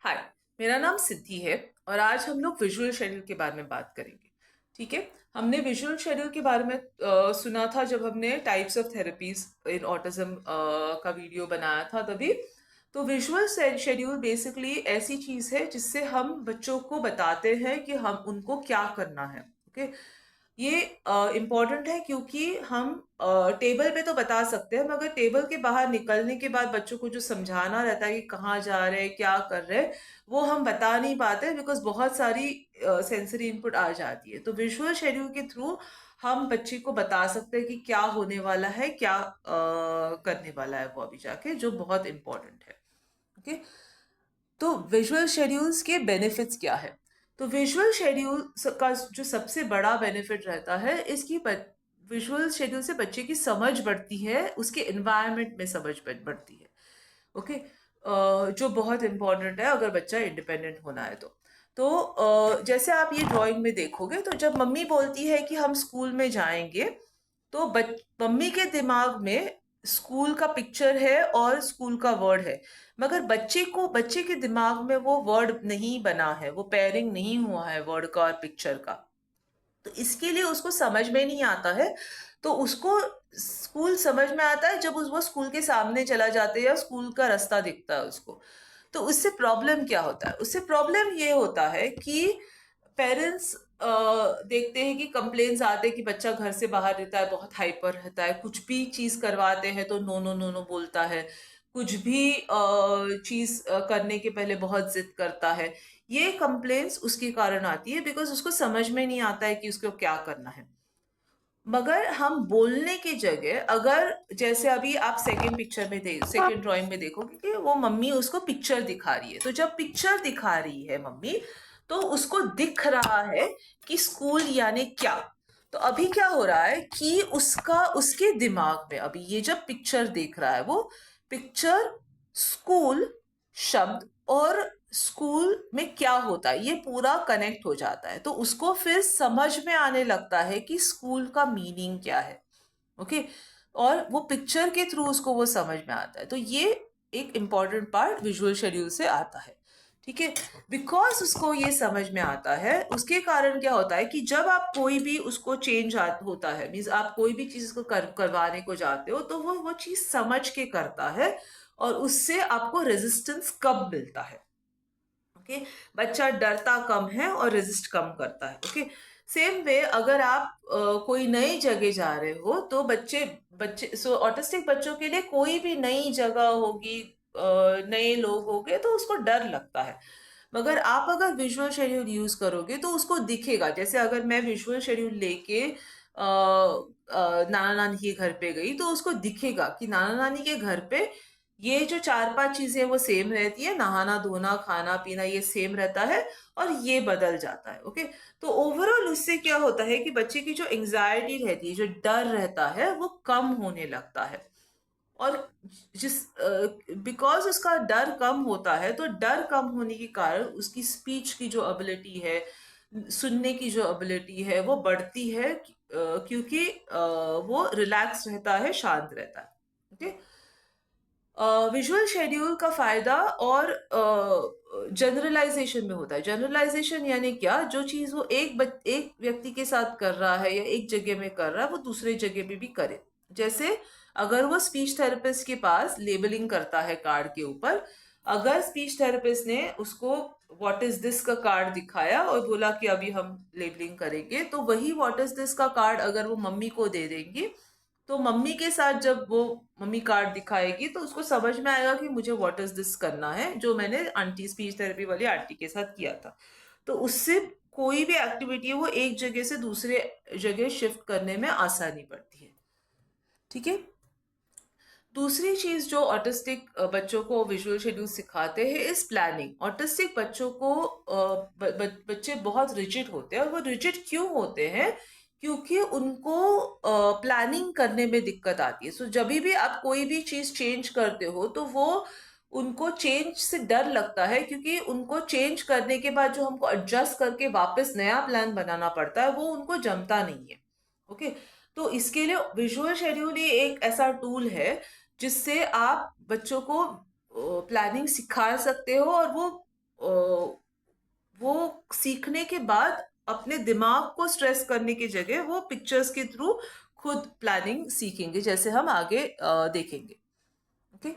हाय, मेरा नाम सिद्धि है और आज हम लोग विजुअल शेड्यूल के बारे में बात करेंगे। ठीक है। हमने विजुअल शेड्यूल के बारे में सुना था जब हमने types of therapies in autism का वीडियो बनाया था तभी। तो विजुअल शेड्यूल बेसिकली ऐसी चीज है जिससे हम बच्चों को बताते हैं कि हम उनको क्या करना है। ओके। ये इम्पोर्टेंट है क्योंकि हम टेबल पे तो बता सकते हैं मगर टेबल के बाहर निकलने के बाद बच्चों को जो समझाना रहता है कि कहाँ जा रहे हैं क्या कर रहे हैं वो हम बता नहीं पाते बिकॉज बहुत सारी सेंसरी इनपुट आ जाती है। तो विजुअल शेड्यूल के थ्रू हम बच्चे को बता सकते हैं कि क्या होने वाला है क्या करने वाला है वो अभी जाके, जो बहुत इंपॉर्टेंट है। ओके। तो विजुअल शेड्यूल्स के बेनिफिट्स क्या है? तो विजुअल शेड्यूल का जो सबसे बड़ा बेनिफिट रहता है इसकी विजुअल शेड्यूल से बच्चे की समझ बढ़ती है, उसके एनवायरनमेंट में समझ बढ़ती है। ओके। जो बहुत इंपॉर्टेंट है अगर बच्चा इंडिपेंडेंट होना है तो जैसे आप ये ड्राइंग में देखोगे तो जब मम्मी बोलती है कि हम स्कूल में जाएंगे तो मम्मी के दिमाग में स्कूल का पिक्चर है और स्कूल का वर्ड है, मगर बच्चे के दिमाग में वो वर्ड नहीं बना है, वो पेयरिंग नहीं हुआ है वर्ड का और पिक्चर का। तो इसके लिए उसको समझ में नहीं आता है। तो उसको स्कूल समझ में आता है जब वो स्कूल के सामने चला जाता है या स्कूल का रास्ता दिखता है उसको। तो उससे प्रॉब्लम क्या होता है? उससे प्रॉब्लम ये होता है कि पेरेंट्स देखते हैं कि कंप्लेन्स आते हैं कि बच्चा घर से बाहर रहता है, बहुत हाइपर रहता है, कुछ भी चीज करवाते हैं तो नो नो नो नो बोलता है, कुछ भी चीज करने के पहले बहुत जिद करता है। ये कंप्लेन्स उसके कारण आती है बिकॉज उसको समझ में नहीं आता है कि उसको क्या करना है। मगर हम बोलने की जगह अगर जैसे अभी आप सेकंड ड्राइंग में देखोगे कि वो मम्मी उसको पिक्चर दिखा रही है, तो जब पिक्चर दिखा रही है मम्मी तो उसको दिख रहा है कि स्कूल यानी क्या। तो अभी क्या हो रहा है कि उसके दिमाग में अभी ये जब पिक्चर देख रहा है वो पिक्चर स्कूल शब्द और स्कूल में क्या होता है ये पूरा कनेक्ट हो जाता है, तो उसको फिर समझ में आने लगता है कि स्कूल का मीनिंग क्या है। ओके। और वो पिक्चर के थ्रू उसको वो समझ में आता है। तो ये एक इंपॉर्टेंट पार्ट विजुअल शेड्यूल से आता है। ठीक है। बिकॉज उसको ये समझ में आता है उसके कारण क्या होता है कि जब आप कोई भी उसको होता है, मीन्स आप कोई भी चीज को करवाने को जाते हो तो वो चीज समझ के करता है और उससे आपको रेजिस्टेंस कम मिलता है। ओके। बच्चा डरता कम है और रेजिस्ट कम करता है। ओके। सेम वे अगर आप कोई नई जगह जा रहे हो तो बच्चे बच्चे सो ऑटिस्टिक बच्चों के लिए कोई भी नई जगह होगी, नए लोग होंगे तो उसको डर लगता है। मगर आप अगर विजुअल शेड्यूल यूज करोगे तो उसको दिखेगा। जैसे अगर मैं विजुअल शेड्यूल लेके नाना नानी के घर पे गई तो उसको दिखेगा कि नाना नानी के घर पे ये जो चार पांच चीजें वो सेम रहती है, नहाना धोना खाना पीना ये सेम रहता है और ये बदल जाता है। ओके। तो ओवरऑल उससे क्या होता है कि बच्चे की जो एंजाइटी रहती है, जो डर रहता है वो कम होने लगता है। और जिस बिकॉज उसका डर कम होता है तो डर कम होने के कारण उसकी स्पीच की जो एबिलिटी है, सुनने की जो एबिलिटी है वो बढ़ती है, क्योंकि वो रिलैक्स रहता है, शांत रहता है। ओके। विजुअल शेड्यूल का फायदा और जनरलाइजेशन में होता है। जनरलाइजेशन यानी क्या, जो चीज वो एक व्यक्ति के साथ कर रहा है या एक जगह में कर रहा है वो दूसरे जगह में भी करे। जैसे अगर वो स्पीच थेरेपिस्ट के पास लेबलिंग करता है कार्ड के ऊपर, अगर स्पीच थेरेपिस्ट ने उसको व्हाट इज दिस का कार्ड दिखाया और बोला कि अभी हम लेबलिंग करेंगे, तो वही व्हाट इज दिस का कार्ड अगर वो मम्मी को दे देंगी तो मम्मी के साथ जब वो मम्मी कार्ड दिखाएगी तो उसको समझ में आएगा कि मुझे व्हाट इज दिस करना है, जो मैंने आंटी स्पीच थेरेपी वाली आंटी के साथ किया था। तो उससे कोई भी एक्टिविटी है वो एक जगह से दूसरे जगह शिफ्ट करने में आसानी पड़ती है। ठीक है। दूसरी चीज जो ऑटिस्टिक बच्चों को विजुअल शेड्यूल सिखाते हैं इस प्लानिंग। ऑटिस्टिक बच्चों को बच्चे बहुत रिजिड होते हैं और वो रिजिड क्यों होते हैं? क्योंकि उनको प्लानिंग करने में दिक्कत आती है। सो जब भी आप कोई भी चीज चेंज करते हो तो वो उनको चेंज से डर लगता है, क्योंकि उनको चेंज करने के बाद जो हमको एडजस्ट करके वापस नया प्लान बनाना पड़ता है वो उनको जमता नहीं है। ओके। तो इसके लिए विजुअल शेड्यूल ही एक ऐसा टूल है जिससे आप बच्चों को प्लानिंग सिखा सकते हो और वो वो सीखने के बाद अपने दिमाग को स्ट्रेस करने की जगह वो पिक्चर्स के थ्रू खुद प्लानिंग सीखेंगे, जैसे हम आगे देखेंगे। ओके।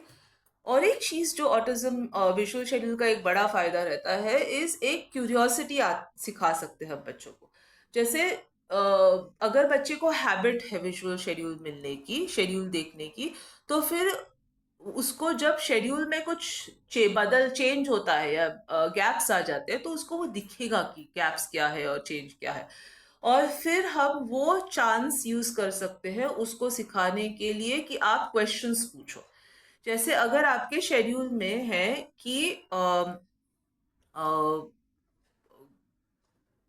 और एक चीज जो ऑटिज्म विजुअल शेड्यूल का एक बड़ा फायदा रहता है, इस एक क्यूरियोसिटी सिखा सकते हैं हम बच्चों को। जैसे अगर बच्चे को हैबिट है विजुअल शेड्यूल मिलने की, शेड्यूल देखने की, तो फिर उसको जब शेड्यूल में कुछ चेंज होता है या गैप्स आ जाते हैं, तो उसको वो दिखेगा कि गैप्स क्या है और चेंज क्या है। और फिर हम वो चांस यूज कर सकते हैं उसको सिखाने के लिए कि आप क्वेश्चंस पूछो। जैसे अगर आपके शेड्यूल में है कि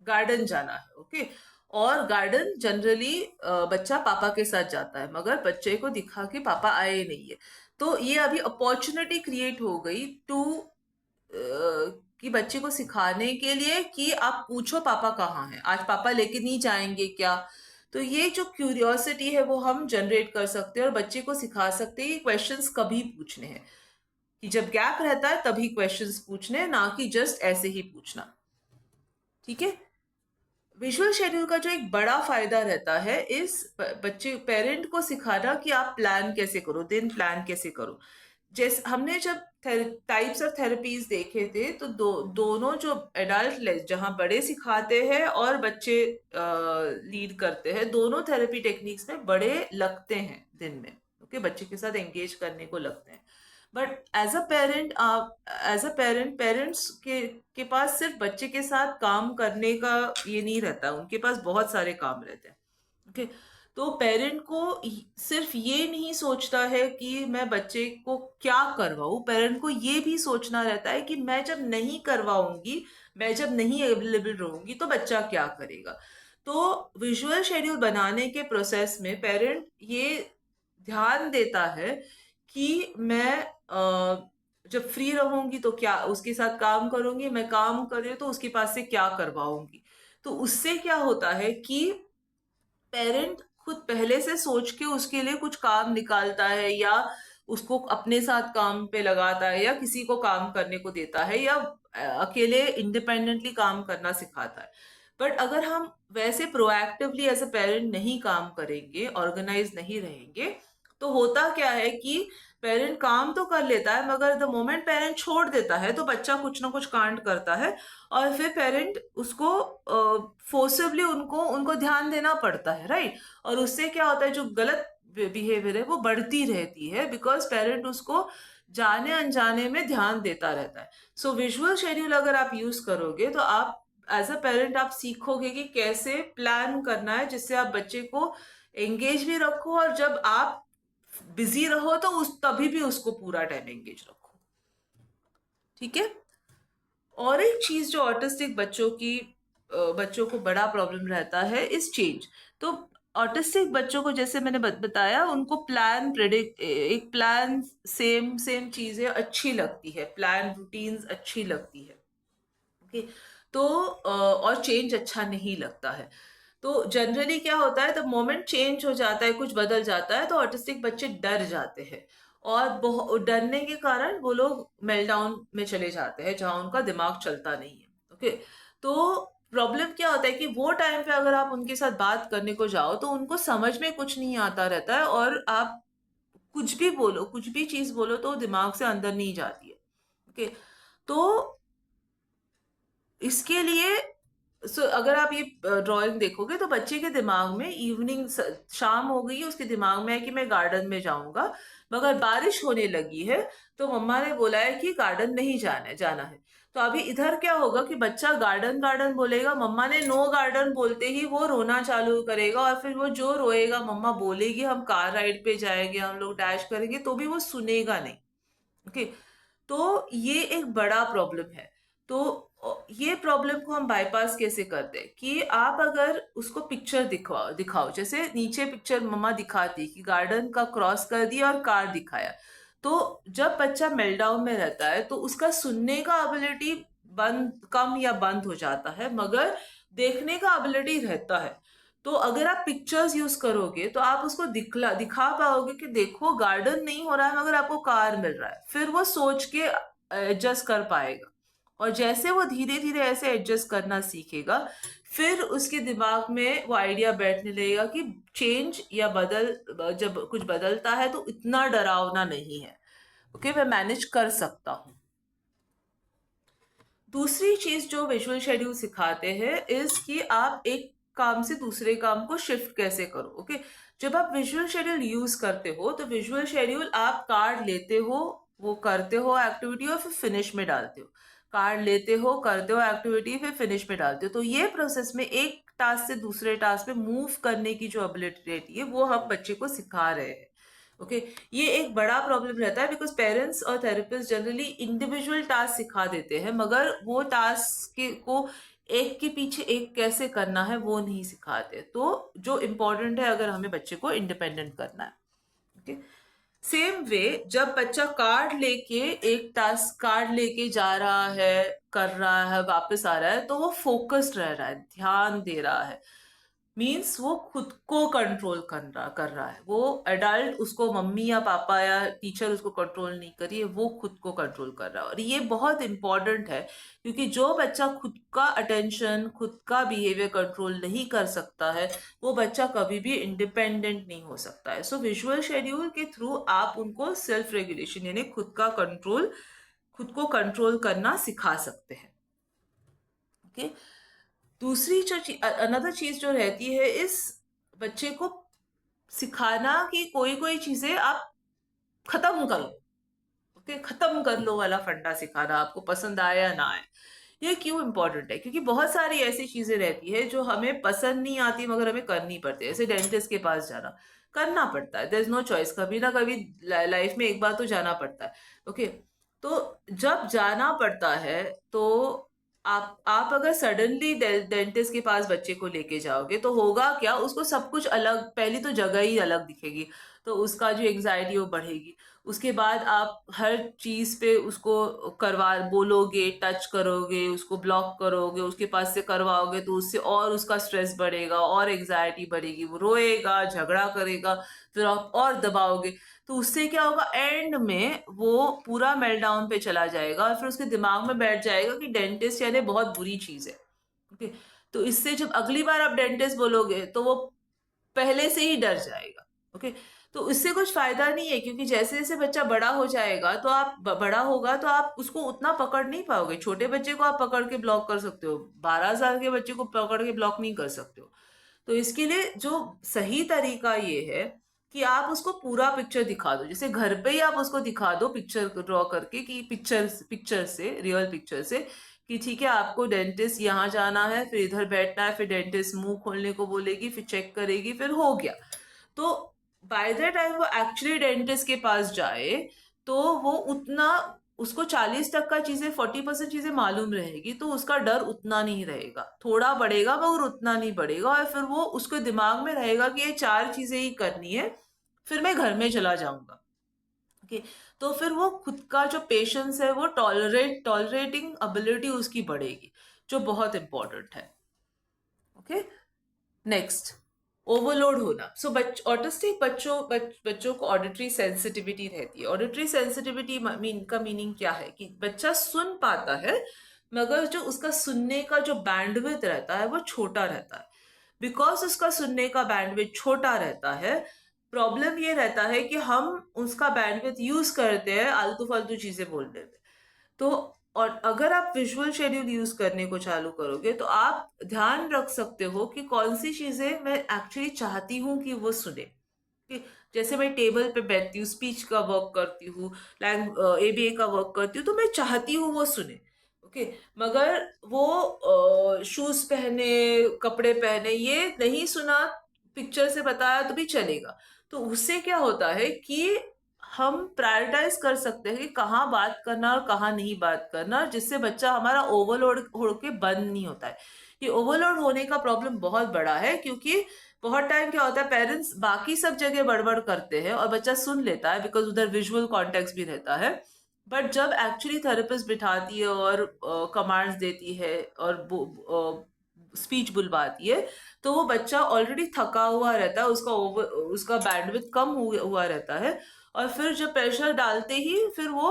गार्डन जाना है, ओके, और गार्डन जनरली बच्चा पापा के साथ जाता है, मगर बच्चे को दिखा कि पापा आए नहीं है, तो ये अभी अपॉर्चुनिटी क्रिएट हो गई टू कि बच्चे को सिखाने के लिए कि आप पूछो पापा कहाँ हैं, आज पापा लेके नहीं जाएंगे क्या। तो ये जो क्यूरियोसिटी है वो हम जनरेट कर सकते हैं और बच्चे को सिखा सकते हैं कि क्वेश्चंस कभी पूछने हैं, कि जब गैप रहता है तभी क्वेश्चंस पूछने हैं, ना कि जस्ट ऐसे ही पूछना। ठीक है। विजुअल शेड्यूल का जो एक बड़ा फायदा रहता है इस बच्चे पेरेंट को सिखाना कि आप प्लान कैसे करो, दिन प्लान कैसे करो। जैसे हमने जब टाइप्स ऑफ थेरेपीज देखे थे, तो दोनों जो एडल्ट जहाँ बड़े सिखाते हैं और बच्चे लीड करते हैं, दोनों थेरेपी टेक्निक्स में बड़े लगते हैं दिन में। ओके, बच्चे के साथ एंगेज करने को लगते हैं। बट एज अ पेरेंट, आप एज अ पेरेंट्स के पास सिर्फ बच्चे के साथ काम करने का ये नहीं रहता, उनके पास बहुत सारे काम रहते हैं। ओके। तो पेरेंट को सिर्फ ये नहीं सोचता है कि मैं बच्चे को क्या करवाऊं, पेरेंट को ये भी सोचना रहता है कि मैं जब नहीं करवाऊंगी, मैं जब नहीं अवेलेबल रहूंगी, तो बच्चा क्या करेगा। तो विजुअल शेड्यूल बनाने के प्रोसेस में पेरेंट ये ध्यान देता है कि मैं जब फ्री रहूंगी तो क्या उसके साथ काम करूंगी, मैं काम कर रही हूँ तो उसके पास से क्या करवाऊंगी। तो उससे क्या होता है कि पेरेंट खुद पहले से सोच के उसके लिए कुछ काम निकालता है, या उसको अपने साथ काम पे लगाता है, या किसी को काम करने को देता है, या अकेले इंडिपेंडेंटली काम करना सिखाता है। बट अगर हम वैसे प्रोएक्टिवली एज अ पेरेंट नहीं काम करेंगे, ऑर्गेनाइज नहीं रहेंगे, तो होता क्या है कि पेरेंट काम तो कर लेता है, मगर द मोमेंट पेरेंट छोड़ देता है तो बच्चा कुछ ना कुछ कांड करता है, और फिर पेरेंट उसको फोर्सिवली उनको उनको ध्यान देना पड़ता है, राइट। और उससे क्या होता है, जो गलत बिहेवियर है वो बढ़ती रहती है, बिकॉज पेरेंट उसको जाने अनजाने में ध्यान देता रहता है। सो विजुअल शेड्यूल अगर आप यूज करोगे तो आप एज अ पेरेंट आप सीखोगे कि कैसे प्लान करना है, जिससे आप बच्चे को एंगेज भी रखो, और जब आप बिजी रहो तो उस तभी भी उसको पूरा टाइम एंगेज रखो। ठीक है। और एक चीज जो ऑटिस्टिक बच्चों को बड़ा प्रॉब्लम रहता है इस चेंज। तो ऑटिस्टिक बच्चों को, जैसे मैंने बताया, उनको प्लान प्रेडिक्ट एक प्लान सेम सेम चीजें अच्छी लगती है, प्लान रूटीन्स अच्छी लगती है। ओके। तो और चेंज अच्छा नहीं लगता है। तो जनरली क्या होता है, द मोमेंट चेंज हो जाता है, कुछ बदल जाता है, तो ऑटिस्टिक बच्चे डर जाते हैं, और बहुत डरने के कारण वो लोग मेल्टडाउन में चले जाते हैं जहां उनका दिमाग चलता नहीं है। ओके। तो प्रॉब्लम क्या होता है कि वो टाइम पे अगर आप उनके साथ बात करने को जाओ तो उनको समझ में कुछ नहीं आता रहता है, और आप कुछ भी बोलो, कुछ भी चीज बोलो, तो दिमाग से अंदर नहीं जाती है। ओके। तो इसके लिए अगर आप ये ड्राइंग देखोगे तो बच्चे के दिमाग में इवनिंग, शाम हो गई है, उसके दिमाग में है कि मैं गार्डन में जाऊंगा, मगर बारिश होने लगी है, तो मम्मा ने बोला है कि गार्डन नहीं जाना है। तो अभी इधर क्या होगा कि बच्चा गार्डन गार्डन बोलेगा, मम्मा ने नो गार्डन बोलते ही वो रोना चालू करेगा, और फिर वो जो रोएगा, मम्मा बोलेगी हम कार राइड पे जाएंगे, हम लोग डैश करेंगे, तो भी वो सुनेगा नहीं। ओके। तो ये एक बड़ा प्रॉब्लम है। तो ये प्रॉब्लम को हम बाईपास कैसे करते हैं कि आप अगर उसको पिक्चर दिखाओ दिखाओ, जैसे नीचे पिक्चर मम्मा दिखाती कि गार्डन का क्रॉस कर दिया और कार दिखाया, तो जब बच्चा मेल्टडाउन में रहता है तो उसका सुनने का एबिलिटी बंद कम या बंद हो जाता है, मगर देखने का एबिलिटी रहता है। तो अगर आप पिक्चर्स यूज करोगे तो आप उसको दिखा पाओगे कि देखो गार्डन नहीं हो रहा है, मगर आपको कार मिल रहा है, फिर वो सोच के एडजस्ट कर पाएगा। और जैसे वो धीरे धीरे ऐसे एडजस्ट करना सीखेगा, फिर उसके दिमाग में वो आइडिया बैठने लगेगा कि चेंज या जब कुछ बदलता है तो इतना डरावना नहीं है। ओके, मैं मैनेज कर सकता हूँ। दूसरी चीज जो विजुअल शेड्यूल सिखाते हैं इज कि आप एक काम से दूसरे काम को शिफ्ट कैसे करो। ओके, जब आप विजुअल शेड्यूल यूज करते हो तो विजुअल शेड्यूल आप कार्ड लेते हो, वो करते हो एक्टिविटी और फिर फिनिश में डालते हो, कार्ड लेते हो, करते हो एक्टिविटी, फिर फिनिश में डालते हो। तो ये प्रोसेस में एक टास्क से दूसरे टास्क पे मूव करने की जो एबिलिटी रहती है वो हम बच्चे को सिखा रहे हैं। ओके, ये एक बड़ा प्रॉब्लम रहता है बिकॉज पेरेंट्स और थेरेपिस्ट जनरली इंडिविजुअल टास्क सिखा देते हैं, मगर वो टास्क को एक के पीछे एक कैसे करना है वो नहीं सिखाते। तो जो इम्पोर्टेंट है, अगर हमें बच्चे को इंडिपेंडेंट करना है। ओके, सेम वे जब बच्चा एक टास्क कार्ड लेके जा रहा है, कर रहा है, वापस आ रहा है, तो वो फोकस्ड रह रहा है, ध्यान दे रहा है, मीन्स वो खुद को कंट्रोल कर रहा है। वो एडल्ट उसको मम्मी या पापा या टीचर उसको कंट्रोल नहीं कर रही है, वो खुद को कंट्रोल कर रहा है। और ये बहुत इंपॉर्टेंट है क्योंकि जो बच्चा खुद का अटेंशन, खुद का बिहेवियर कंट्रोल नहीं कर सकता है, वो बच्चा कभी भी इंडिपेंडेंट नहीं हो सकता है। सो विजुअल शेड्यूल के थ्रू आप उनको सेल्फ रेगुलेशन यानी खुद को कंट्रोल करना सिखा सकते हैं। ओके, दूसरी जो अनदर चीज जो रहती है इस बच्चे को सिखाना कि कोई कोई चीजें आप खत्म करो। ओके, खत्म कर लो वाला फंडा सिखाना, आपको पसंद आए या ना आए। ये क्यों इंपॉर्टेंट है? क्योंकि बहुत सारी ऐसी चीजें रहती है जो हमें पसंद नहीं आती मगर हमें करनी पड़ती है। जैसे डेंटिस्ट के पास जाना, करना पड़ता है, देयर इज नो चॉइस, कभी ना कभी लाइफ में एक बार तो जाना पड़ता है। ओके, तो जब जाना पड़ता है तो आप अगर सडनली डेंटिस्ट के पास बच्चे को लेके जाओगे तो होगा क्या, उसको सब कुछ अलग, पहली तो जगह ही अलग दिखेगी, तो उसका जो एंग्जाइटी वो बढ़ेगी। उसके बाद आप हर चीज पे उसको करवा बोलोगे, टच करोगे, उसको ब्लॉक करोगे, उसके पास से करवाओगे, तो उससे और उसका स्ट्रेस बढ़ेगा और एंग्जाइटी बढ़ेगी, वो रोएगा, झगड़ा करेगा, फिर आप और दबाओगे, तो उससे क्या होगा, एंड में वो पूरा मेल्टडाउन पे चला जाएगा और फिर उसके दिमाग में बैठ जाएगा कि डेंटिस्ट यानी बहुत बुरी चीज है। ओके, तो इससे जब अगली बार आप डेंटिस्ट बोलोगे तो वो पहले से ही डर जाएगा। ओके, तो इससे कुछ फायदा नहीं है क्योंकि जैसे जैसे बच्चा बड़ा हो जाएगा तो बड़ा होगा तो आप उसको उतना पकड़ नहीं पाओगे। छोटे बच्चे को आप पकड़ के ब्लॉक कर सकते हो, 12 साल के बच्चे को पकड़ के ब्लॉक नहीं कर सकते हो। तो इसके लिए जो सही तरीका ये है कि आप उसको पूरा पिक्चर दिखा दो। जैसे घर पे ही आप उसको दिखा दो पिक्चर ड्रॉ करके कि पिक्चर से, रियल पिक्चर से, कि ठीक है आपको डेंटिस्ट यहाँ जाना है, फिर इधर बैठना है, फिर डेंटिस्ट मुंह खोलने को बोलेगी, फिर चेक करेगी, फिर हो गया। तो बाय द टाइम वो एक्चुअली डेंटिस्ट के पास जाए तो वो उतना, उसको 40% चीजें, 40% चीजें मालूम रहेगी, तो उसका डर उतना नहीं रहेगा, थोड़ा बढ़ेगा मगर उतना नहीं बढ़ेगा। और फिर वो उसके दिमाग में रहेगा कि ये 4 चीजें ही करनी है, फिर मैं घर में चला जाऊंगा। ओके, तो फिर वो खुद का जो पेशेंस है, वो टॉलरेटिंग एबिलिटी उसकी बढ़ेगी, जो बहुत इंपॉर्टेंट है। ओके, नेक्स्ट, ओवरलोड होना। सो ऑटिस्टिक बच्चों को ऑडिटरी सेंसिटिविटी रहती है। ऑडिटरी सेंसिटिविटी का मीनिंग क्या है कि बच्चा सुन पाता है मगर जो उसका सुनने का जो बैंडविड्थ रहता है वो छोटा रहता है। बिकॉज उसका सुनने का बैंडविड्थ छोटा रहता है, प्रॉब्लम ये रहता है कि हम उसका बैंडविड्थ यूज करते हैं आलतू फालतू चीजें बोलने में। तो और अगर आप विजुअल शेड्यूल यूज करने को चालू करोगे तो आप ध्यान रख सकते हो कि कौन सी चीजें मैं एक्चुअली चाहती हूँ कि वो सुने। कि जैसे मैं टेबल पे बैठती हूँ, स्पीच का वर्क करती हूँ, एबीए का वर्क करती हूँ, तो मैं चाहती हूँ वो सुने। ओके, मगर वो शूज पहने, कपड़े पहने, ये नहीं सुना, पिक्चर से बताया तो भी चलेगा। तो उससे क्या होता है कि हम प्रायोरिटाइज कर सकते हैं कि कहाँ बात करना और कहाँ नहीं बात करना, जिससे बच्चा हमारा ओवरलोड होके बंद नहीं होता है। ये ओवरलोड होने का प्रॉब्लम बहुत बड़ा है क्योंकि बहुत टाइम क्या होता है, पेरेंट्स बाकी सब जगह बड़बड़ करते हैं और बच्चा सुन लेता है बिकॉज उधर विजुअल कॉन्टेक्स्ट भी रहता है। बट जब एक्चुअली थेरेपिस्ट बिठाती है और कमांड्स देती है और स्पीच बुलवाती है, तो वो बच्चा ऑलरेडी थका हुआ रहता है, उसका बैंडविड्थ कम हुआ रहता है, और फिर जब प्रेशर डालते ही फिर वो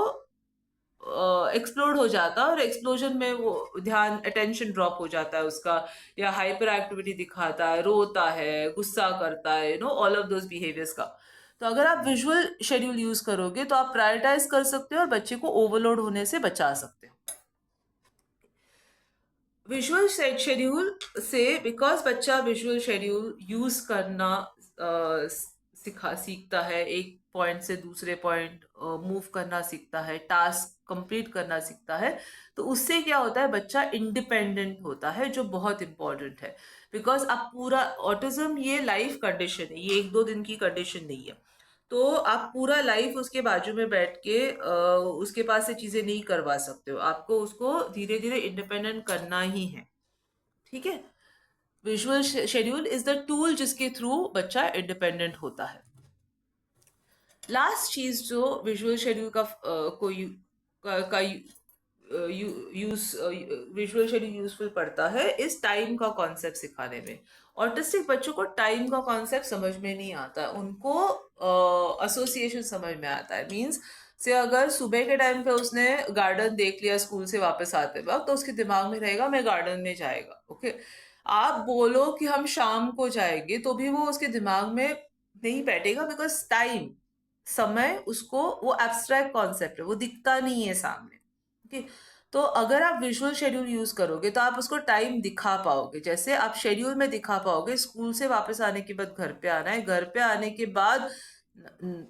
एक्सप्लोड हो जाता है और एक्सप्लोजन में वो ध्यान अटेंशन ड्रॉप हो जाता है उसका, या हाइपर एक्टिविटी दिखाता है, रोता है, गुस्सा करता है, ऑल ऑफ दोज बिहेवियर्स का। तो अगर आप विजुअल शेड्यूल यूज करोगे तो आप प्रायोरिटाइज कर सकते हो और बच्चे को ओवरलोड होने से बचा सकते हो। विजुअल शेड्यूल से, बिकॉज बच्चा विजुअल शेड्यूल यूज करना सीखता है, एक पॉइंट से दूसरे पॉइंट मूव करना सीखता है, टास्क कंप्लीट करना सीखता है, तो उससे क्या होता है, बच्चा इंडिपेंडेंट होता है, जो बहुत इंपॉर्टेंट है। बिकॉज आप पूरा, ऑटिज्म ये लाइफ कंडीशन है, ये एक दो दिन की कंडीशन नहीं है। तो आप पूरा लाइफ उसके बाजू में बैठ के उसके पास से चीजें नहीं करवा सकते हो, आपको उसको धीरे धीरे इंडिपेंडेंट करना ही है। ठीक है, visual schedule is the tool जिसके थ्रू बच्चा इंडिपेंडेंट होता है। लास्ट चीज जो विजुअल शेड्यूल का को यू, का यूज विजुअल शेड्यूल यूजफुल पड़ता है इस टाइम का कॉन्सेप्ट सिखाने में। ऑटिस्टिक बच्चों को टाइम का कॉन्सेप्ट समझ में नहीं आता, उनको एसोसिएशन समझ में आता है। मींस से अगर सुबह के टाइम पे उसने गार्डन देख लिया स्कूल से वापस आते वक्त, तो उसके दिमाग में रहेगा मैं गार्डन में जाएगा। ओके, आप बोलो कि हम शाम को जाएंगे तो भी वो उसके दिमाग में नहीं बैठेगा, बिकॉज टाइम, समय उसको, वो एब्स्ट्रैक्ट कॉन्सेप्ट है, वो दिखता नहीं है सामने। ओके, तो अगर आप विजुअल शेड्यूल यूज करोगे तो आप उसको टाइम दिखा पाओगे, जैसे आप शेड्यूल में दिखा पाओगे स्कूल से वापस आने के बाद घर पे आना है, घर पे आने के बाद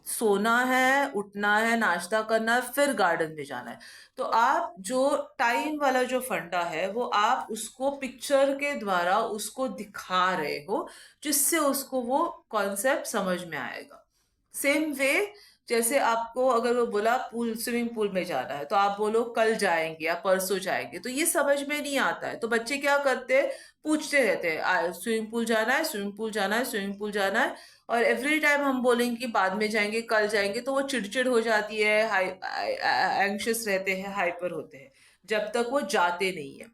सोना है, उठना है, नाश्ता करना है, फिर गार्डन में जाना है। तो आप जो टाइम वाला जो फंडा है वो आप उसको पिक्चर के द्वारा उसको दिखा रहे हो, जिससे उसको वो कॉन्सेप्ट समझ में आएगा। सेम वे, जैसे आपको अगर वो बोला पूल, स्विमिंग पूल में जाना है, तो आप बोलो कल जाएंगे या परसों जाएंगे, तो ये समझ में नहीं आता है, तो बच्चे क्या करते हैं, पूछते रहते हैं स्विमिंग पूल जाना है, स्विमिंग पूल जाना है, स्विमिंग पूल जाना है। और एवरी टाइम हम बोलेंगे कि बाद में जाएंगे, कल जाएंगे, तो वो चिड़चिड़ हो जाती है, एंग्शियस रहते हैं, हाइपर होते हैं, जब तक वो जाते नहीं है।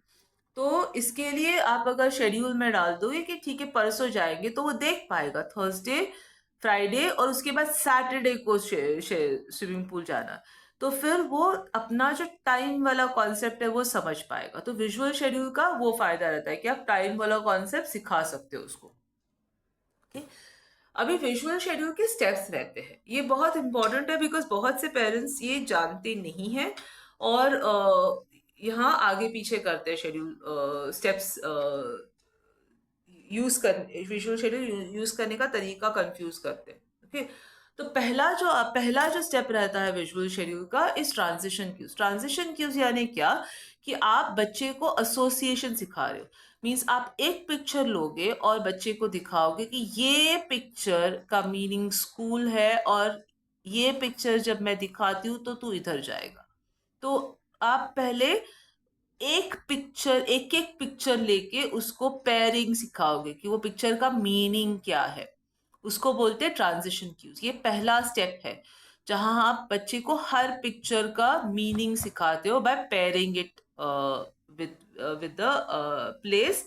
तो इसके लिए आप अगर शेड्यूल में डाल दोगे कि ठीक है परसों जाएंगे, तो वो देख पाएगा थर्सडे, फ्राइडे और उसके बाद सैटरडे को स्विमिंग पूल जाना। तो फिर वो अपना जो टाइम वाला कॉन्सेप्ट है वो समझ पाएगा। तो विजुअल शेड्यूल का वो फायदा रहता है कि आप टाइम वाला कॉन्सेप्ट सिखा सकते हो उसको। ओके, अभी विजुअल शेड्यूल के स्टेप्स रहते हैं, ये बहुत इंपॉर्टेंट है, बिकॉज बहुत से पेरेंट्स ये जानते नहीं हैं और यहाँ आगे पीछे करते हैं शेड्यूल स्टेप्स, यूज कर विजुअल शेड्यूल यूज करने का तरीका कंफ्यूज करते हैं। ओके, तो पहला जो स्टेप रहता है विजुअल शेड्यूल का इस ट्रांजिशन क्यूज। ट्रांजिशन क्यूज यानी क्या, कि आप बच्चे को एसोसिएशन सिखा रहे हो। मीन्स आप एक पिक्चर लोगे और बच्चे को दिखाओगे कि ये पिक्चर का मीनिंग स्कूल है, और ये पिक्चर जब मैं दिखाती हूँ तो तू इधर जाएगा। तो आप पहले एक एक पिक्चर लेके उसको पेयरिंग सिखाओगे कि वो पिक्चर का मीनिंग क्या है, उसको बोलते हैं ट्रांजिशन क्यूज। ये पहला स्टेप है जहां आप बच्चे को हर पिक्चर का मीनिंग सिखाते हो by pairing it with with the place.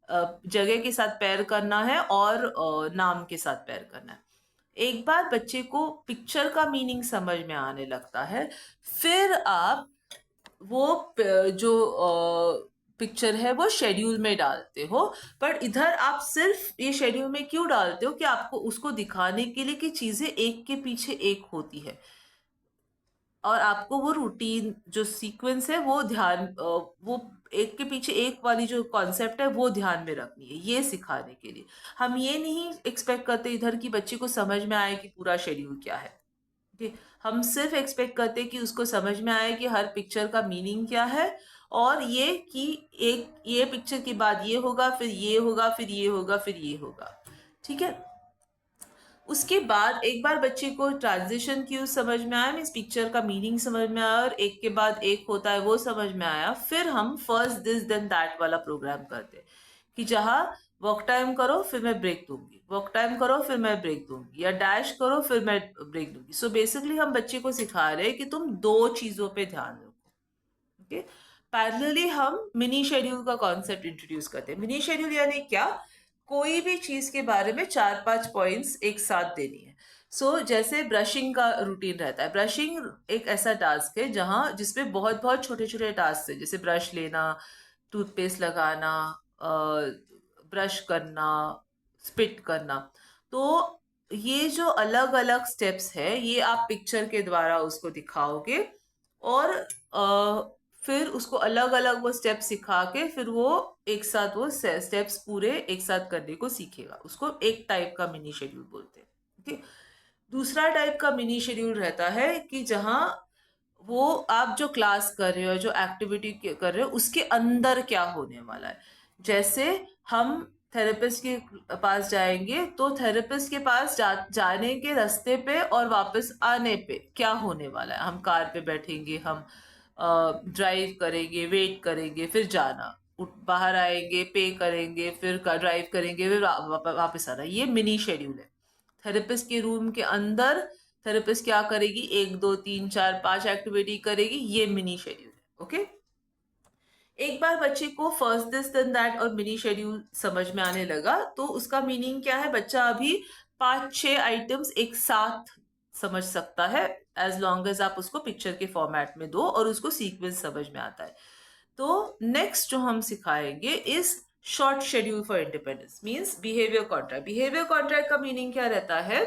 जगह के साथ पेयर करना है और नाम के साथ पेयर करना है। एक बार बच्चे को पिक्चर का मीनिंग समझ में आने लगता है, फिर आप वो जो पिक्चर है वो शेड्यूल में डालते हो। पर इधर आप सिर्फ ये शेड्यूल में क्यों डालते हो, कि आपको उसको दिखाने के लिए कि चीजें एक के पीछे एक होती है, और आपको वो रूटीन जो सीक्वेंस है वो वो एक के पीछे एक वाली जो कॉन्सेप्ट है वो ध्यान में रखनी है, ये सिखाने के लिए। हम ये नहीं एक्सपेक्ट करते इधर की बच्चे को समझ में आए कि पूरा शेड्यूल क्या है। ठीक, हम सिर्फ एक्सपेक्ट करते हैं कि उसको समझ में आए कि हर पिक्चर का मीनिंग क्या है, और ये कि एक ये पिक्चर के बाद ये होगा, फिर ये होगा, फिर ये होगा, फिर ये होगा। ठीक है, उसके बाद एक बार बच्चे को ट्रांजिशन क्यों समझ में आया, मीन्स पिक्चर का मीनिंग समझ में आया और एक के बाद एक होता है वो समझ में आया, फिर हम फर्स्ट दिस देन दैट वाला प्रोग्राम करते हैं, कि जहाँ वर्क टाइम करो फिर मैं ब्रेक दूंगी, वर्क टाइम करो फिर मैं ब्रेक दूंगी, या डैश करो फिर मैं ब्रेक दूंगी। सो बेसिकली हम बच्चे को सिखा रहे हैं कि तुम दो चीजों पे ध्यान रखो। ओके, पैरेलली हम मिनी शेड्यूल का कॉन्सेप्ट इंट्रोड्यूस करते हैं। मिनी शेड्यूल यानी क्या, कोई भी चीज के बारे में 4-5 पॉइंट्स एक साथ देनी है। जैसे ब्रशिंग का रूटीन रहता है, ब्रशिंग एक ऐसा टास्क है जिसमें बहुत बहुत छोटे छोटे टास्क है, जैसे ब्रश लेना, टूथपेस्ट लगाना, ब्रश करना, स्पिट करना। तो ये जो अलग अलग स्टेप्स है ये आप पिक्चर के द्वारा उसको दिखाओगे, और फिर उसको अलग अलग वो स्टेप सिखा के फिर वो एक साथ वो स्टेप्स पूरे एक साथ करने को सीखेगा। उसको एक टाइप का मिनी शेड्यूल बोलते हैं। ठीक। दूसरा टाइप का मिनी शेड्यूल रहता है कि जहाँ वो आप जो क्लास कर रहे हो, जो एक्टिविटी कर रहे हो, उसके अंदर क्या होने वाला है। जैसे हम थेरेपिस्ट के पास जाएंगे तो थेरेपिस्ट के पास जाने के रास्ते पे और वापस आने पे क्या होने वाला है। हम कार पे बैठेंगे, हम ड्राइव करेंगे, वेट करेंगे, फिर जाना, बाहर आएंगे, पे करेंगे, फिर ड्राइव करेंगे, फिर वापस आना। ये मिनी शेड्यूल है। थेरेपिस्ट के रूम के अंदर थेरेपिस्ट क्या करेगी, 1 2 3 4 5 एक्टिविटी करेगी, ये मिनी शेड्यूल है। ओके। एक बार बच्चे को फर्स्ट दिस देन दैट और मिनी शेड्यूल समझ में आने लगा तो उसका मीनिंग क्या है, बच्चा अभी 5 6 आइटम्स एक साथ समझ सकता है, एज लॉन्ग एज आप उसको पिक्चर के फॉर्मेट में दो और उसको सीक्वेंस समझ में आता है। तो नेक्स्ट जो हम सिखाएंगे is short schedule for independence, means behaviour contract. Behaviour contract का मीनिंग क्या रहता है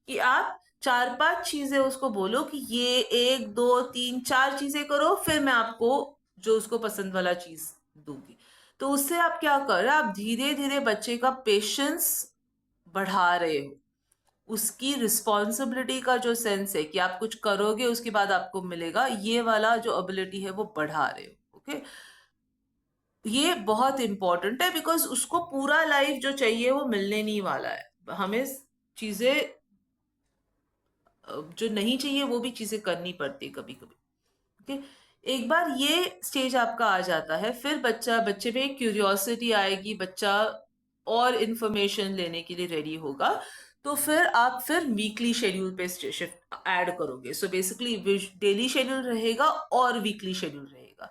कि आप 4 5 चीजें उसको बोलो कि ये 1 2 3 4 चीजें करो, फिर मैं आपको जो उसको पसंद वाला चीज दूंगी। तो उससे आप क्या कर रहे हो, आप धीरे धीरे बच्चे का पेशेंस बढ़ा रहे हो, उसकी रिस्पॉन्सिबिलिटी का जो सेंस है कि आप कुछ करोगे उसके बाद आपको मिलेगा, ये वाला जो एबिलिटी है वो बढ़ा रहे हो। ओके। ये बहुत इंपॉर्टेंट है बिकॉज उसको पूरा लाइफ जो चाहिए वो मिलने नहीं वाला है। हमें चीजें जो नहीं चाहिए वो भी चीजें करनी पड़ती कभी कभी। ओके। एक बार ये स्टेज आपका आ जाता है, फिर बच्चे में एक क्यूरियोसिटी आएगी, बच्चा और इंफॉर्मेशन लेने के लिए रेडी होगा। तो फिर आप फिर वीकली शेड्यूल पे शिफ्ट ऐड करोगे। सो बेसिकली डेली शेड्यूल रहेगा और वीकली शेड्यूल रहेगा।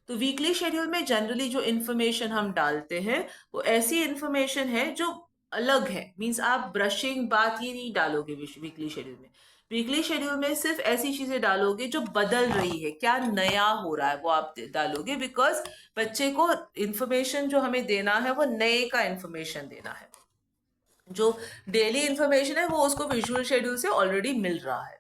तो वीकली शेड्यूल में जनरली जो इन्फॉर्मेशन हम डालते हैं वो ऐसी इन्फॉर्मेशन है जो अलग है, मीन्स आप ब्रशिंग बात ये नहीं डालोगे वीकली शेड्यूल में। वीकली शेड्यूल में सिर्फ ऐसी चीजें डालोगे जो बदल रही है, क्या नया हो रहा है वो आप डालोगे, बिकॉज बच्चे को इन्फॉर्मेशन जो हमें देना है वो नए का इन्फॉर्मेशन देना है। जो डेली इन्फॉर्मेशन है वो उसको विजुअल शेड्यूल से ऑलरेडी मिल रहा है।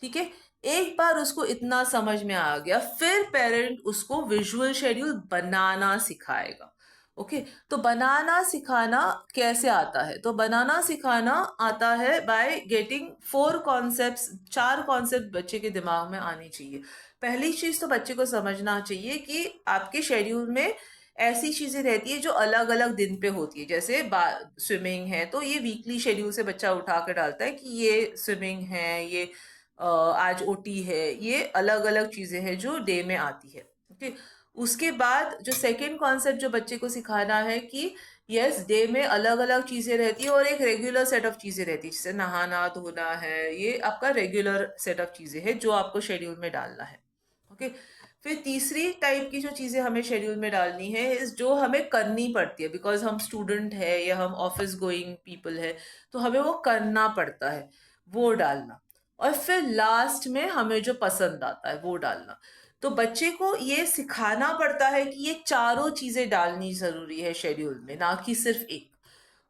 ठीक है। एक बार उसको इतना समझ में आ गया, फिर पेरेंट उसको विजुअल शेड्यूल बनाना सिखाएगा। ओके। तो बनाना सिखाना कैसे आता है, तो बनाना सिखाना आता है बाय गेटिंग 4 कॉन्सेप्ट्स, 4 कॉन्सेप्ट बच्चे के दिमाग में आनी चाहिए। पहली चीज तो बच्चे को समझना चाहिए कि आपके शेड्यूल में ऐसी चीजें रहती है जो अलग अलग दिन पे होती है। जैसे स्विमिंग है तो ये वीकली शेड्यूल से बच्चा उठा कर डालता है कि ये स्विमिंग है, ये आज ओटी है, ये अलग अलग चीजें हैं जो डे में आती है। ओके। उसके बाद जो सेकंड कॉन्सेप्ट जो बच्चे को सिखाना है कि यस, डे में अलग अलग चीजें रहती है और एक रेगुलर सेट ऑफ चीजें रहती है, जैसे नहाना धोना है, ये आपका रेगुलर सेट ऑफ चीजें हैं जो आपको शेड्यूल में डालना है। ओके। फिर तीसरी टाइप की जो चीजें हमें शेड्यूल में डालनी है इस जो हमें करनी पड़ती है, बिकॉज हम स्टूडेंट है या हम ऑफिस गोइंग पीपल है, तो हमें वो करना पड़ता है, वो डालना। और फिर लास्ट में हमें जो पसंद आता है वो डालना। तो बच्चे को ये सिखाना पड़ता है कि ये चारों चीजें डालनी जरूरी है शेड्यूल में, ना कि सिर्फ एक।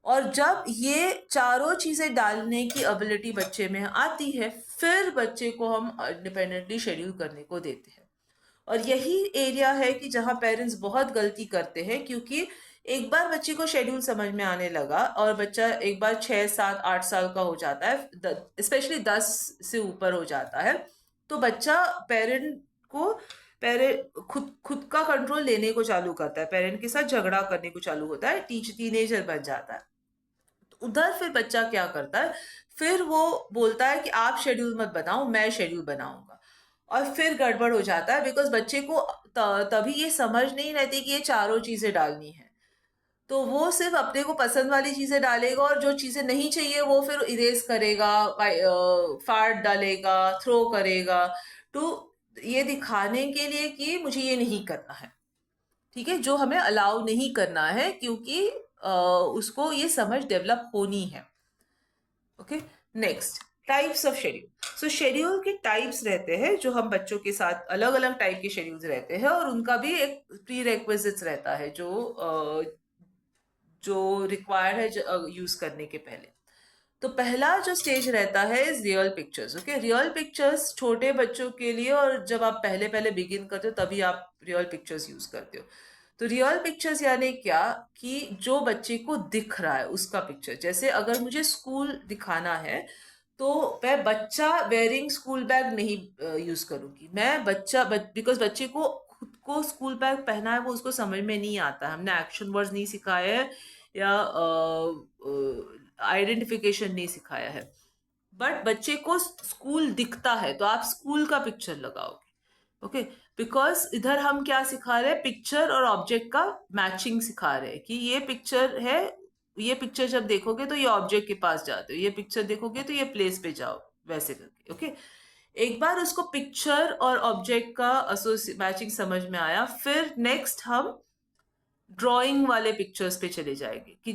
और जब ये चारों चीजें डालने की एबिलिटी बच्चे में आती है, फिर बच्चे को हम इंडिपेंडेंटली शेड्यूल करने को देते हैं। और यही एरिया है कि जहाँ पेरेंट्स बहुत गलती करते हैं, क्योंकि एक बार बच्चे को शेड्यूल समझ में आने लगा और बच्चा एक बार 6 7 8 साल का हो जाता है, स्पेशली 10 से ऊपर हो जाता है, तो बच्चा पेरेंट खुद खुद का कंट्रोल लेने को चालू करता है, पेरेंट के साथ झगड़ा करने को चालू होता है, टीनेजर बन जाता है। तो उधर फिर बच्चा क्या करता है, फिर वो बोलता है कि आप शेड्यूल मत बनाओ, मैं शेड्यूल बनाऊंगा। और फिर गड़बड़ हो जाता है, बिकॉज बच्चे को तभी ये समझ नहीं रहती कि ये चारों चीजें डालनी है। तो वो सिर्फ अपने को पसंद वाली चीजें डालेगा और जो चीजें नहीं चाहिए वो फिर इरेज करेगा, फाड़ डालेगा, थ्रो करेगा, तो ये दिखाने के लिए कि मुझे ये नहीं करना है। ठीक है। जो हमें अलाउ नहीं करना है, क्योंकि उसको ये समझ डेवलप होनी है। Okay. Next, types of schedule. So schedule के टाइप्स रहते हैं, जो हम बच्चों के साथ अलग अलग टाइप के शेड्यूल्स रहते हैं, और उनका भी एक प्री रेक्विजिट्स रहता है जो रिक्वायर्ड है यूज करने के पहले। तो पहला जो स्टेज रहता है is real pictures. Okay, real pictures छोटे बच्चों के लिए, और जब आप पहले पहले बिगिन करते हो तभी आप रियल पिक्चर्स यूज करते हो। तो रियल पिक्चर्स यानी क्या, कि जो बच्चे को दिख रहा है उसका पिक्चर। जैसे अगर मुझे स्कूल दिखाना है तो मैं बच्चा वेयरिंग स्कूल बैग नहीं यूज करूंगी। मैं बिकॉज बच्चे को खुद को स्कूल बैग पहना है, वो उसको समझ में नहीं आता, हमने एक्शन वर्ड्स नहीं सिखाए हैं या आइडेंटिफिकेशन नहीं सिखाया है। बट बच्चे को स्कूल दिखता है तो आप स्कूल का पिक्चर लगाओगे। ओके, बिकॉज इधर हम क्या सिखा रहे हैं, पिक्चर और ऑब्जेक्ट का मैचिंग सिखा रहे हैं, कि ये पिक्चर है, ये पिक्चर जब देखोगे तो ये ऑब्जेक्ट के पास जाते हो, ये पिक्चर देखोगे तो ये प्लेस पे जाओ, वैसे करके। ओके, एक बार उसको पिक्चर और ऑब्जेक्ट का मैचिंग समझ में आया, फिर नेक्स्ट हम ड्राइंग वाले पिक्चर्स पे चले जाएंगे, कि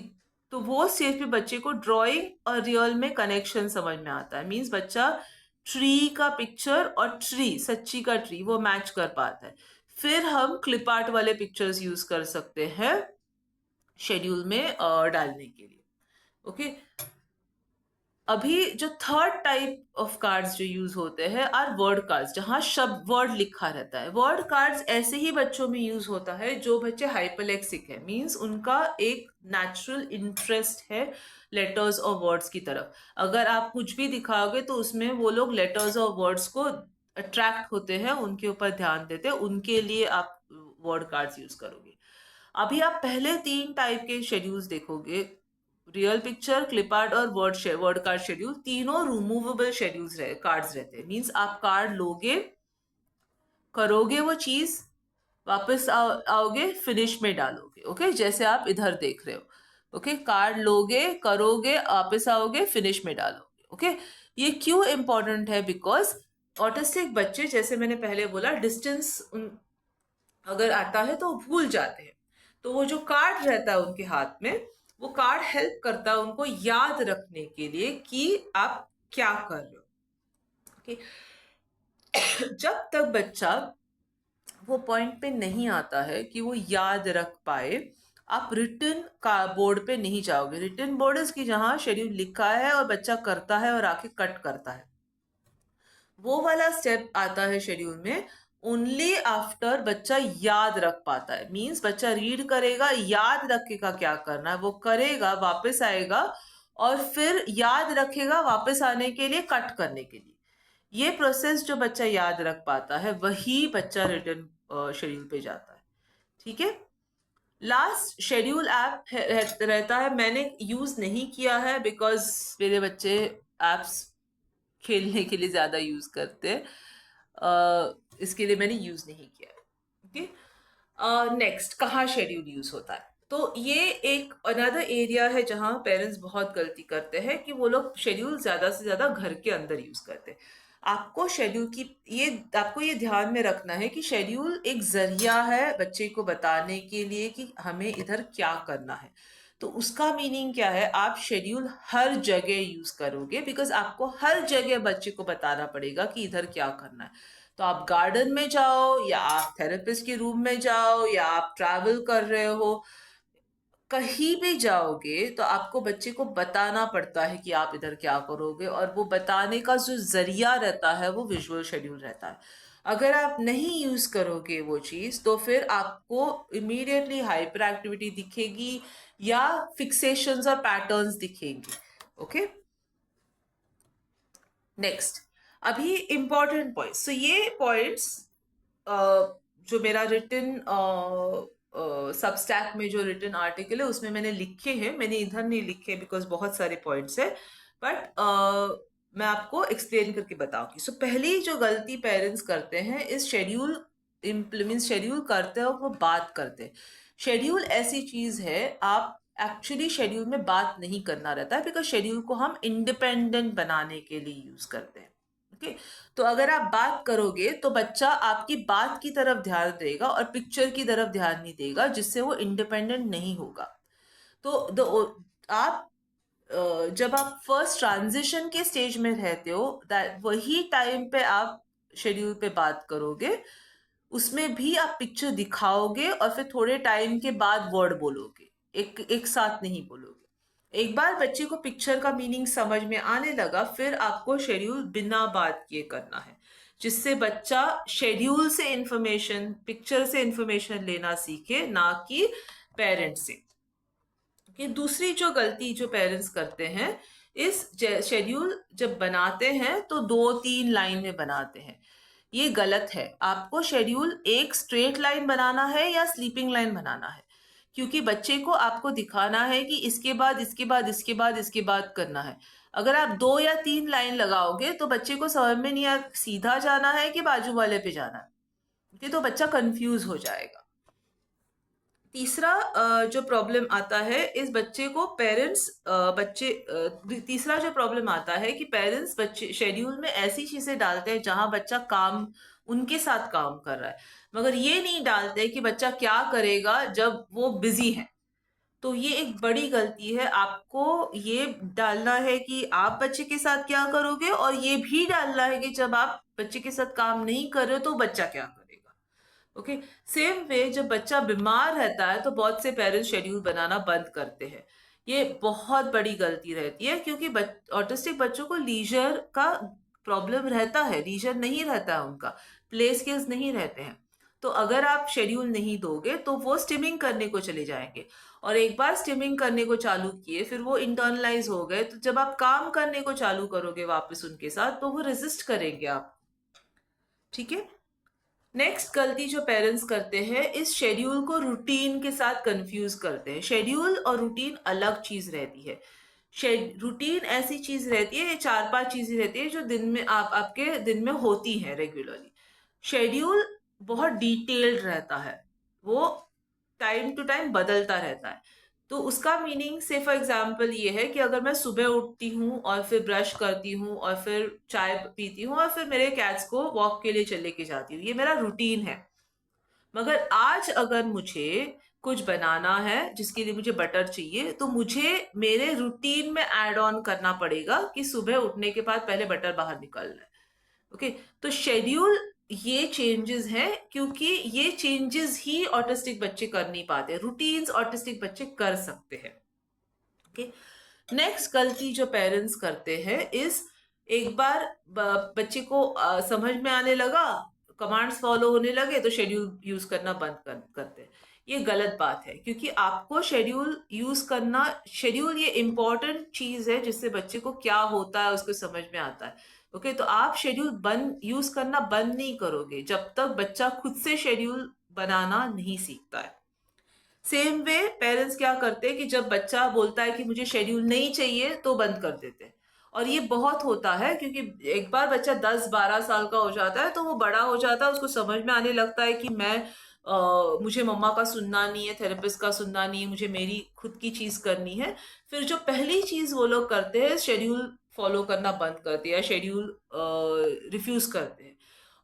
तो वो स्टेज पे बच्चे को ड्राइंग और रियल में कनेक्शन समझ में आता है। मींस बच्चा ट्री का पिक्चर और ट्री, सच्ची का ट्री, वो मैच कर पाता है। फिर हम क्लिप आर्ट वाले पिक्चर्स यूज कर सकते हैं शेड्यूल में डालने के लिए। ओके, अभी जो थर्ड टाइप ऑफ कार्ड्स जो यूज होते हैं आर वर्ड कार्ड्स, जहां शब्द वर्ड लिखा रहता है। वर्ड कार्ड्स ऐसे ही बच्चों में यूज होता है जो बच्चे हाइपरलेक्सिक है, मींस उनका एक नेचुरल इंटरेस्ट है लेटर्स और वर्ड्स की तरफ। अगर आप कुछ भी दिखाओगे तो उसमें वो लोग लेटर्स और वर्ड्स को अट्रैक्ट होते हैं, उनके ऊपर ध्यान देते हैं, उनके लिए आप वर्ड कार्ड्स यूज करोगे। अभी आप पहले तीन टाइप के शेड्यूल्स देखोगे, रियल पिक्चर, क्लिप आर्ट और वर्ड कार्ड शेड्यूल, तीनों रिमूवेबल शेड्यूल्स कार्ड्स रहते हैं। मींस आप कार्ड लोगे, करोगे वो चीज, वापस आओगे, फिनिश में डालोगे। ओके, जैसे आप इधर देख रहे हो। ओके, कार्ड लोगे, करोगे, वापस आओगे, फिनिश में डालोगे। ओके, ये क्यों इंपॉर्टेंट है, बिकॉज ऑटिस्टिक बच्चे, जैसे मैंने पहले बोला, डिस्टेंस अगर आता है तो भूल जाते हैं। तो वो जो कार्ड रहता है उनके हाथ में, वो कार्ड हेल्प करता है उनको याद रखने के लिए कि आप क्या कर रहे हो। okay? जब तक बच्चा वो पॉइंट पे नहीं आता है कि वो याद रख पाए, आप रिटन का बोर्ड पे नहीं जाओगे। रिटन बोर्ड इज की जहां शेड्यूल लिखा है और बच्चा करता है और आके कट करता है, वो वाला स्टेप आता है शेड्यूल में ओनली आफ्टर बच्चा याद रख पाता है। मींस बच्चा रीड करेगा, याद रखेगा क्या करना है, वो करेगा, वापस आएगा, और फिर याद रखेगा वापस आने के लिए, कट करने के लिए। ये प्रोसेस जो बच्चा याद रख पाता है वही बच्चा रिटर्न शेड्यूल पे जाता है। ठीक है, लास्ट शेड्यूल ऐप रहता है, मैंने यूज नहीं किया है बिकॉज मेरे बच्चे एप्स खेलने के लिए ज्यादा यूज करते हैं, इसके लिए मैंने यूज नहीं किया। ओके, नेक्स्ट, कहाँ शेड्यूल यूज होता है, तो ये एक अनदर एरिया है जहां पेरेंट्स बहुत गलती करते हैं, कि वो लोग शेड्यूल ज्यादा से ज्यादा घर के अंदर यूज करते हैं। आपको शेड्यूल की आपको ये ध्यान में रखना है कि शेड्यूल एक जरिया है बच्चे को बताने के लिए कि हमें इधर क्या करना है। तो उसका मीनिंग क्या है, आप शेड्यूल हर जगह यूज करोगे, बिकॉज आपको हर जगह बच्चे को बताना पड़ेगा कि इधर क्या करना है। तो आप गार्डन में जाओ, या आप थेरेपिस्ट के रूम में जाओ, या आप ट्रैवल कर रहे हो, कहीं भी जाओगे तो आपको बच्चे को बताना पड़ता है कि आप इधर क्या करोगे, और वो बताने का जो जरिया रहता है वो विजुअल शेड्यूल रहता है। अगर आप नहीं यूज करोगे वो चीज, तो फिर आपको इमीडिएटली हाइपर एक्टिविटी दिखेगी या फिक्सेशंस और पैटर्न्स दिखेंगे। ओके, नेक्स्ट, अभी इंपॉर्टेंट पॉइंट्स। तो ये पॉइंट्स जो मेरा रिटन सबस्टैक में जो रिटन आर्टिकल है उसमें मैंने लिखे हैं, मैंने इधर नहीं लिखे बिकॉज बहुत सारे पॉइंट्स है, बट मैं आपको एक्सप्लेन करके बताऊंगी। सो पहली जो गलती पेरेंट्स करते हैं इस शेड्यूल इम्प्लीमेंट, शेड्यूल करते हैं और वो बात करते हैं। शेड्यूल ऐसी चीज है, आप एक्चुअली शेड्यूल में बात नहीं करना रहता है, बिकॉज शेड्यूल को हम इंडिपेंडेंट बनाने के लिए यूज करते हैं। ओके, तो अगर आप बात करोगे तो बच्चा आपकी बात की तरफ ध्यान देगा और पिक्चर की तरफ ध्यान नहीं देगा, जिससे वो इंडिपेंडेंट नहीं होगा। तो आप जब आप फर्स्ट ट्रांजिशन के स्टेज में रहते हो, वही टाइम पे आप शेड्यूल पे बात करोगे, उसमें भी आप पिक्चर दिखाओगे और फिर थोड़े टाइम के बाद वर्ड बोलोगे, एक एक साथ नहीं बोलोगे। एक बार बच्चे को पिक्चर का मीनिंग समझ में आने लगा, फिर आपको शेड्यूल बिना बात किए करना है, जिससे बच्चा शेड्यूल से इंफॉर्मेशन, पिक्चर से इंफॉर्मेशन लेना सीखे, ना कि पेरेंट्स से। कि दूसरी जो गलती जो पेरेंट्स करते हैं, इस शेड्यूल जब बनाते हैं तो 2-3 लाइन में बनाते हैं। ये गलत है। आपको शेड्यूल एक स्ट्रेट लाइन बनाना है या स्लीपिंग लाइन बनाना है, क्योंकि बच्चे को आपको दिखाना है कि इसके बाद इसके बाद इसके बाद इसके बाद करना है। अगर आप 2 या 3 लाइन लगाओगे तो बच्चे को समझ में नहीं आ, सीधा जाना है कि बाजू वाले पे जाना है, कि तो बच्चा कंफ्यूज हो जाएगा। तीसरा जो प्रॉब्लम आता है इस बच्चे को पेरेंट्स बच्चे तीसरा जो प्रॉब्लम आता है कि पेरेंट्स बच्चे शेड्यूल में ऐसी चीजें डालते हैं जहां बच्चा काम, उनके साथ काम कर रहा है, मगर ये नहीं डालते कि बच्चा क्या करेगा जब वो बिजी है। तो ये एक बड़ी गलती है। आपको ये डालना है कि आप बच्चे के साथ क्या करोगे, और ये भी डालना है कि जब आप बच्चे के साथ काम नहीं कर रहे हो तो बच्चा क्या करेगा। ओके। सेम वे जब बच्चा बीमार रहता है तो बहुत से पेरेंट्स शेड्यूल बनाना बंद करते हैं। ये बहुत बड़ी गलती रहती है, क्योंकि ऑटिस्टिक बच्चों को लीजर का प्रॉब्लम रहता है, लीजर नहीं रहता है उनका, प्ले स्किल्स नहीं रहते हैं। तो अगर आप शेड्यूल नहीं दोगे तो वो स्टिमिंग करने को चले जाएंगे, और एक बार स्टिमिंग करने को चालू किए फिर वो इंटरनलाइज हो गए, तो जब आप काम करने को चालू करोगे वापस उनके साथ तो वो रेजिस्ट करेंगे आप। ठीक है। नेक्स्ट गलती जो पेरेंट्स करते हैं, इस शेड्यूल को रूटीन के साथ कंफ्यूज करते हैं। शेड्यूल और रूटीन अलग चीज रहती है। रूटीन ऐसी चीज रहती है, ये 4-5 चीजें रहती है जो दिन में आपके दिन में होती हैं रेगुलरली। शेड्यूल बहुत डिटेल्ड रहता है, वो टाइम टू टाइम बदलता रहता है। तो उसका मीनिंग से फॉर एग्जाम्पल ये है कि अगर मैं सुबह उठती हूँ और फिर ब्रश करती हूँ और फिर चाय पीती हूँ और फिर मेरे कैट्स को वॉक के लिए चले के जाती हूँ, ये मेरा रूटीन है। मगर आज अगर मुझे कुछ बनाना है जिसके लिए मुझे बटर चाहिए, तो मुझे मेरे रूटीन में ऐड ऑन करना पड़ेगा कि सुबह उठने के बाद पहले बटर बाहर निकलना है। ओके। तो शेड्यूल, ये चेंजेस हैं, क्योंकि ये चेंजेस ही ऑटिस्टिक बच्चे कर नहीं पाते, रूटीन्स ऑटिस्टिक बच्चे कर सकते हैं। ओके। नेक्स्ट गलती जो पेरेंट्स करते हैं इस, एक बार बच्चे को समझ में आने लगा, कमांड्स फॉलो होने लगे, तो शेड्यूल यूज करना बंद करते हैं। ये गलत बात है, क्योंकि आपको शेड्यूल यूज करना, शेड्यूल ये इंपॉर्टेंट चीज है जिससे बच्चे को क्या होता है उसको समझ में आता है। ओके। तो आप शेड्यूल बंद यूज करना बंद नहीं करोगे जब तक बच्चा खुद से शेड्यूल बनाना नहीं सीखता है। सेम वे पेरेंट्स क्या करते हैं कि जब बच्चा बोलता है कि मुझे शेड्यूल नहीं चाहिए तो बंद कर देते हैं। और ये बहुत होता है, क्योंकि एक बार बच्चा 10-12 साल का हो जाता है तो वो बड़ा हो जाता है, उसको समझ में आने लगता है कि मुझे मम्मा का सुनना नहीं है, थेरेपिस्ट का सुनना नहीं है, मुझे मेरी खुद की चीज करनी है। फिर जो पहली चीज वो लोग करते हैं, शेड्यूल फॉलो करना बंद करते हैं या शेड्यूल रिफ्यूज करते हैं।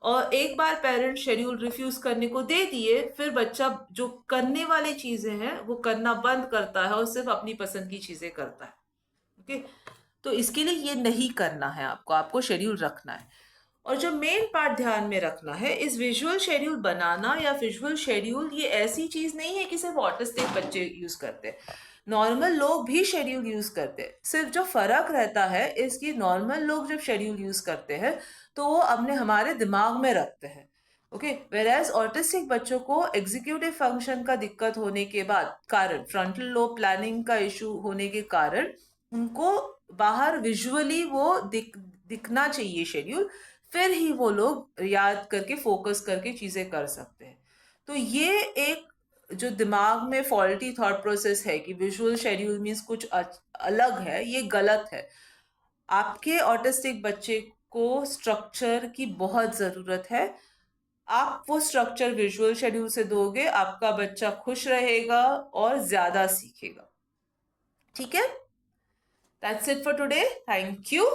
और एक बार पेरेंट शेड्यूल रिफ्यूज करने को दे दिए, फिर बच्चा जो करने वाली चीजें हैं वो करना बंद करता है और सिर्फ अपनी पसंद की चीजें करता है। ओके। तो इसके लिए ये नहीं करना है, आपको शेड्यूल रखना है। और जो मेन पार्ट ध्यान में रखना है, इस विजुअल शेड्यूल बनाना या विजुअल शेड्यूल, ये ऐसी चीज नहीं है कि सिर्फ ऑटिस्टिक बच्चे यूज करते हैं, नॉर्मल लोग भी शेड्यूल यूज करते हैं। सिर्फ जो फर्क रहता है इसकी, नॉर्मल लोग जब शेड्यूल यूज करते हैं तो वो अपने हमारे दिमाग में रखते हैं। ओके। वेराज ऑटिस्टिक बच्चों को एग्जीक्यूटिव फंक्शन का दिक्कत होने के कारण, फ्रंटल लोब प्लानिंग का इशू होने के कारण, उनको बाहर विजुअली वो दिखना चाहिए शेड्यूल, फिर ही वो लोग याद करके फोकस करके चीजें कर सकते हैं। तो ये एक जो दिमाग में फॉल्टी थॉट प्रोसेस है कि विजुअल शेड्यूल मीन्स कुछ अलग है, ये गलत है। आपके ऑटिस्टिक बच्चे को स्ट्रक्चर की बहुत जरूरत है। आप वो स्ट्रक्चर विजुअल शेड्यूल से दोगे, आपका बच्चा खुश रहेगा और ज्यादा सीखेगा। ठीक है। That's it for today. Thank you.